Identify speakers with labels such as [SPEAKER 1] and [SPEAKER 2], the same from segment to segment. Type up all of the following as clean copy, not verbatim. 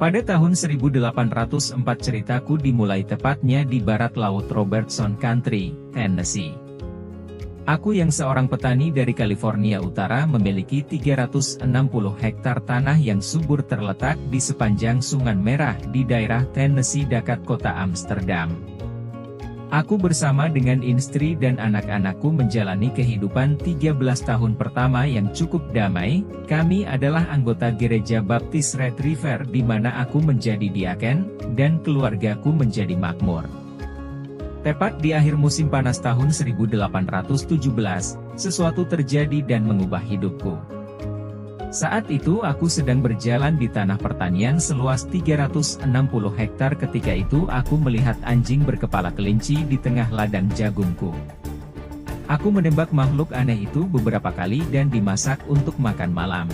[SPEAKER 1] Pada tahun 1804 ceritaku dimulai tepatnya di barat laut Robertson Country, Tennessee. Aku yang seorang petani dari California Utara memiliki 360 hektar tanah yang subur terletak di sepanjang Sungai Merah di daerah Tennessee dekat kota Amsterdam. Aku bersama dengan istri dan anak-anakku menjalani kehidupan 13 tahun pertama yang cukup damai. Kami adalah anggota Gereja Baptis Red River di mana aku menjadi diaken, dan keluargaku menjadi makmur. Tepat di akhir musim panas tahun 1817, sesuatu terjadi dan mengubah hidupku. Saat itu aku sedang berjalan di tanah pertanian seluas 360 hektar. Ketika itu aku melihat anjing berkepala kelinci di tengah ladang jagungku. Aku menembak makhluk aneh itu beberapa kali dan dimasak untuk makan malam.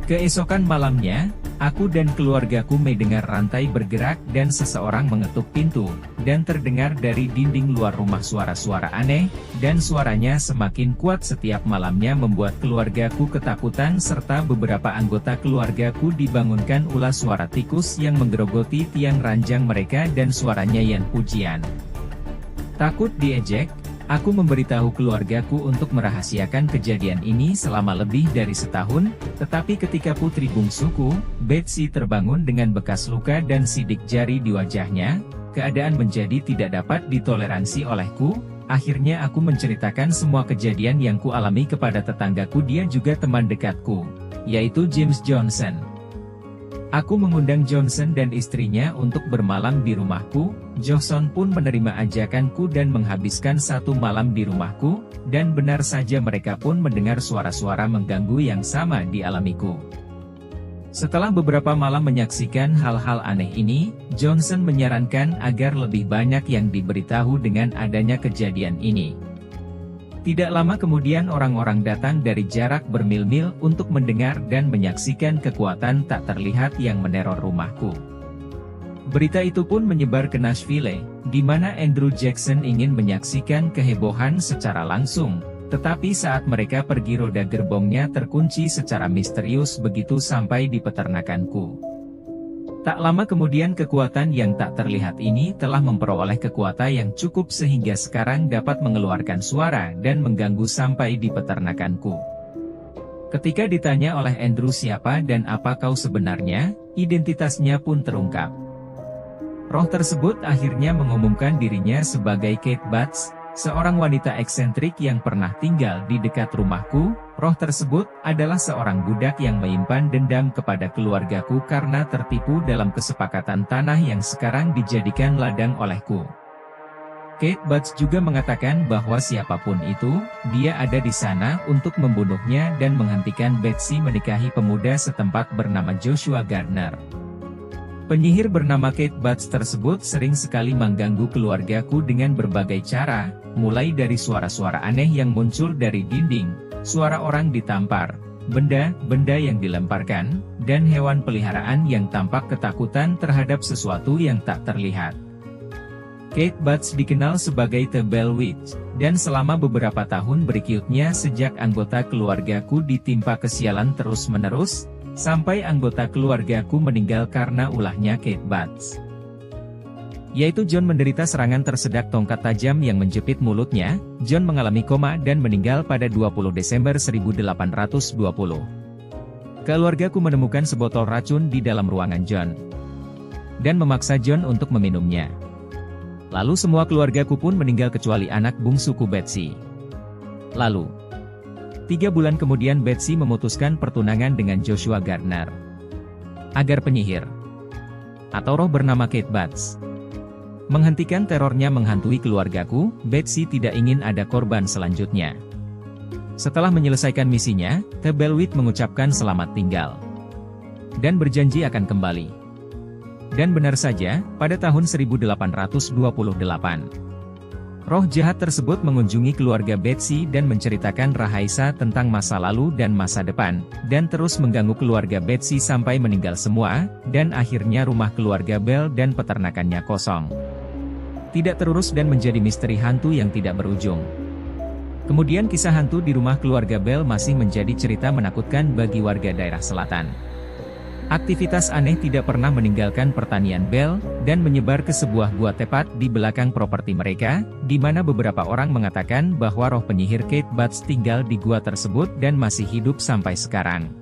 [SPEAKER 1] Keesokan malamnya, aku dan keluargaku mendengar rantai bergerak dan seseorang mengetuk pintu, dan terdengar dari dinding luar rumah suara-suara aneh, dan suaranya semakin kuat setiap malamnya membuat keluargaku ketakutan serta beberapa anggota keluargaku dibangunkan ulah suara tikus yang menggerogoti tiang ranjang mereka dan suaranya yang pujian. Takut diejek, aku memberitahu keluargaku untuk merahasiakan kejadian ini selama lebih dari setahun, tetapi ketika putri bungsuku, Betsy terbangun dengan bekas luka dan sidik jari di wajahnya, keadaan menjadi tidak dapat ditoleransi olehku. Akhirnya aku menceritakan semua kejadian yang kualami kepada tetanggaku, dia juga teman dekatku, yaitu James Johnson. Aku mengundang Johnson dan istrinya untuk bermalam di rumahku. Johnson pun menerima ajakanku dan menghabiskan satu malam di rumahku, dan benar saja mereka pun mendengar suara-suara mengganggu yang sama dialamiku. Setelah beberapa malam menyaksikan hal-hal aneh ini, Johnson menyarankan agar lebih banyak yang diberitahu dengan adanya kejadian ini. Tidak lama kemudian orang-orang datang dari jarak bermil-mil untuk mendengar dan menyaksikan kekuatan tak terlihat yang meneror rumahku. Berita itu pun menyebar ke Nashville, di mana Andrew Jackson ingin menyaksikan kehebohan secara langsung, tetapi saat mereka pergi roda gerbongnya terkunci secara misterius begitu sampai di peternakanku. Tak lama kemudian kekuatan yang tak terlihat ini telah memperoleh kekuatan yang cukup sehingga sekarang dapat mengeluarkan suara dan mengganggu sampai di peternakanku. Ketika ditanya oleh Andrew siapa dan apa kau sebenarnya, identitasnya pun terungkap. Roh tersebut akhirnya mengumumkan dirinya sebagai Kate Butts, seorang wanita eksentrik yang pernah tinggal di dekat rumahku. Roh tersebut adalah seorang budak yang menyimpan dendam kepada keluargaku karena tertipu dalam kesepakatan tanah yang sekarang dijadikan ladang olehku. Kate Butts juga mengatakan bahwa siapapun itu, dia ada di sana untuk membunuhnya dan menghentikan Betsy menikahi pemuda setempat bernama Joshua Gardner. Penyihir bernama Kate Butts tersebut sering sekali mengganggu keluargaku dengan berbagai cara, mulai dari suara-suara aneh yang muncul dari dinding, suara orang ditampar, benda-benda yang dilemparkan, dan hewan peliharaan yang tampak ketakutan terhadap sesuatu yang tak terlihat. Kate Butts dikenal sebagai The Bell Witch, dan selama beberapa tahun berikutnya sejak anggota keluargaku ditimpa kesialan terus-menerus, sampai anggota keluargaku meninggal karena ulahnya Kate Butts. Yaitu John menderita serangan tersedak tongkat tajam yang menjepit mulutnya. John mengalami koma dan meninggal pada 20 Desember 1820. Keluargaku menemukan sebotol racun di dalam ruangan John, dan memaksa John untuk meminumnya. Lalu semua keluargaku pun meninggal kecuali anak bungsuku Betsy. Lalu, 3 bulan kemudian Betsy memutuskan pertunangan dengan Joshua Gardner. Agar penyihir, atau roh bernama Kate Butts, menghentikan terornya menghantui keluargaku, Betsy tidak ingin ada korban selanjutnya. Setelah menyelesaikan misinya, The Bellwitch mengucapkan selamat tinggal, dan berjanji akan kembali. Dan benar saja, pada tahun 1828. Roh jahat tersebut mengunjungi keluarga Betsy dan menceritakan rahasia tentang masa lalu dan masa depan, dan terus mengganggu keluarga Betsy sampai meninggal semua, dan akhirnya rumah keluarga Bell dan peternakannya kosong. Tidak terurus dan menjadi misteri hantu yang tidak berujung. Kemudian kisah hantu di rumah keluarga Bell masih menjadi cerita menakutkan bagi warga daerah selatan. Aktivitas aneh tidak pernah meninggalkan pertanian Bell, dan menyebar ke sebuah gua tepat di belakang properti mereka, di mana beberapa orang mengatakan bahwa roh penyihir Kate Butts tinggal di gua tersebut dan masih hidup sampai sekarang.